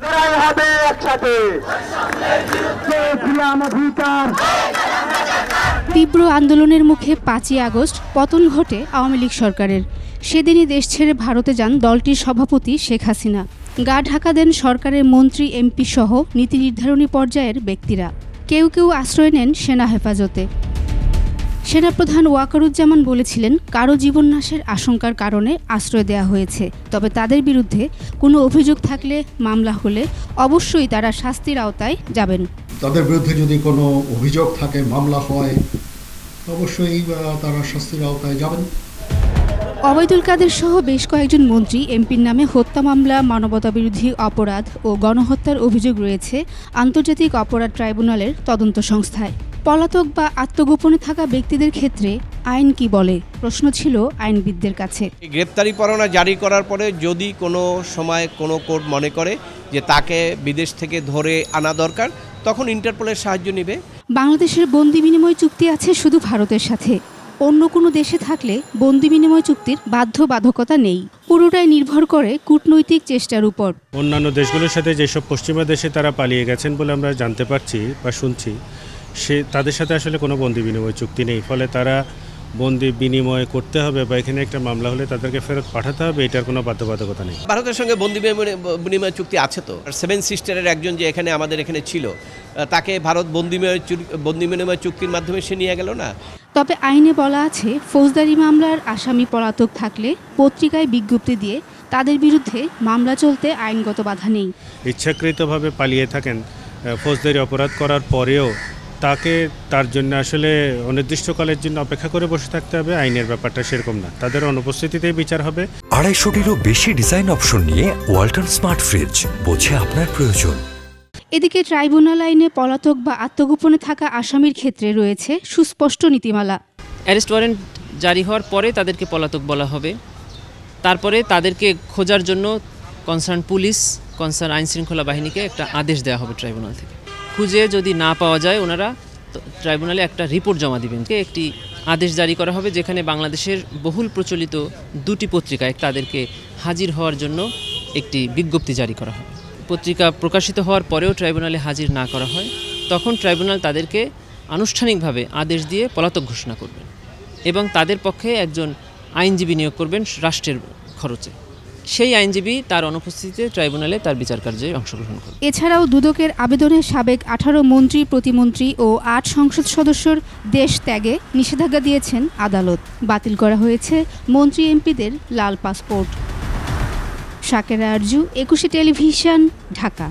লড়াই হবে একসাথে, তীব্র আন্দোলনের মুখে 5ই আগস্ট পতন ঘটে আওয়ামী লীগ সরকারের। সেদিনই দেশ ছেড়ে ভারতে যান দলটির সভাপতি শেখ হাসিনা। গা ঢাকা দেন সরকারের মন্ত্রী, এমপি সহ নীতি নির্ধারণী পর্যায়ের ব্যক্তিরা। কেউ কেউ আশ্রয় নেন সেনা হেফাজতে। সেনাপ্রধান ওয়াকারুজ্জামান বলেছিলেন, কারো জীবননাশের আশঙ্কার কারণে আশ্রয় দেওয়া হয়েছে, তবে তাদের বিরুদ্ধে কোনো অভিযোগ থাকলে, মামলা হলে অবশ্যই তারা শাস্তির আওতায় যাবেন। তাদের বিরুদ্ধে যদি কোনো অভিযোগ থাকে, মামলা হয়, অবশ্যই তারা শাস্তির আওতায় যাবেন। ওবায়দুল কাদের সহ বেশ কয়েকজন মন্ত্রী, এমপির নামে হত্যা মামলা, মানবতাবিরোধী অপরাধ ও গণহত্যার অভিযোগ রয়েছে আন্তর্জাতিক অপরাধ ট্রাইব্যুনালের তদন্ত সংস্থায়। পলাতক বা আত্মগোপনে থাকা ব্যক্তিদের ক্ষেত্রে আইন কি বলে, প্রশ্ন ছিল আইনবিদদের কাছে। গ্রেপ্তারি পরোয়ানা জারি করার পরে যদি কোনো সময় কোনো কোর্ট মনে করে যে তাকে বিদেশ থেকে ধরে আনা দরকার, তখন ইন্টারপোলের সাহায্য নেবে। বাংলাদেশের বন্দি বিনিময় চুক্তি আছে শুধু ভারতের সাথে। অন্য কোনো দেশে থাকলে বন্দি বিনিময় চুক্তির বাধ্যবাধকতা নেই। পুরোটাই নির্ভর করে কূটনৈতিক চেষ্টার উপর। অন্যান্য দেশগুলোর সাথে যেসব পশ্চিমা দেশে তারা পালিয়ে গেছেন বলে আমরা জানতে পারছি বা শুনছি, তাদের সাথে আসলে কোনো বন্দি বিনিময় চুক্তি নেই। ফলে তারা বন্দি বিনিময় করতে হবে বা এখানে একটা মামলা হলে তাদেরকে ফেরত পাঠাতে হবে, এটার কোনো বাধ্যবাধকতা নেই। ভারতের সঙ্গে বন্দি বিনিময় চুক্তি আছে তো। 7 সিস্টারের একজন যে এখানে আমাদের এখানে ছিল, তাকে ভারত বন্দি বিনিময় চুক্তির মাধ্যমে সে নিয়ে গেল না। তবে আইনে বলা আছে, ফৌজদারি মামলার আসামি পলাতক থাকলে পত্রিকায় বিজ্ঞপ্তি দিয়ে তাদের বিরুদ্ধে মামলা চলতে আইনগত বাধা নেই। ইচ্ছাকৃতভাবে পালিয়ে থাকেন ফৌজদারি অপরাধ করার পরেও তার জন্য আসলে অনির্দিষ্টকালের জন্য অপেক্ষা করে বসে থাকতে হবে, আইনের ব্যাপারটা সেরকম না। তাদের অনুপস্থিতিতেই বিচার হবে। 250-টিরও বেশি ডিজাইন অপশন নিয়ে ওয়ালটন স্মার্ট ফ্রিজ, বোঝে আপনার প্রয়োজন। এদিকে ট্রাইব্যুনাল আইনে পলাতক বা আত্মগোপনে থাকা আসামির ক্ষেত্রে রয়েছে সুস্পষ্ট নীতিমালা। অ্যারেস্ট ওয়ারেন্ট জারি হওয়ার পরে তাদেরকে পলাতক বলা হবে। তারপরে তাদেরকে খোঁজার জন্য কনসার্ন পুলিশ, কনসার্ন আইনশৃঙ্খলা বাহিনীকে একটা আদেশ দেওয়া হবে ট্রাইব্যুনাল থেকে। খুঁজে যদি না পাওয়া যায়, ওনারা ট্রাইব্যুনালে একটা রিপোর্ট জমা দিবেন। একটি আদেশ জারি করা হবে যেখানে বাংলাদেশের বহুল প্রচলিত 2টি পত্রিকায় তাদেরকে হাজির হওয়ার জন্য একটি বিজ্ঞপ্তি জারি করা হবে। পত্রিকা প্রকাশিত হওয়ার পরেও ট্রাইব্যুনালে হাজির না করা হয়, তখন ট্রাইব্যুনাল তাদেরকে আনুষ্ঠানিকভাবে আদেশ দিয়ে পলাতক ঘোষণা করবেন এবং তাদের পক্ষে একজন আইনজীবী নিয়োগ করবেন রাষ্ট্রের খরচে। সেই আইনজীবী তার অনুপস্থিতিতে ট্রাইব্যুনালে তার বিচার কার্যে অংশগ্রহণ করবে। এছাড়াও দুদকের আবেদনে সাবেক 18 মন্ত্রী, প্রতিমন্ত্রী ও 8 সংসদ সদস্যর দেশ ত্যাগে নিষেধাজ্ঞা দিয়েছেন আদালত। বাতিল করা হয়েছে মন্ত্রী, এমপিদের লাল পাসপোর্ট। শাকেরা আরজু, 21 টেলিভিশন, ঢাকা।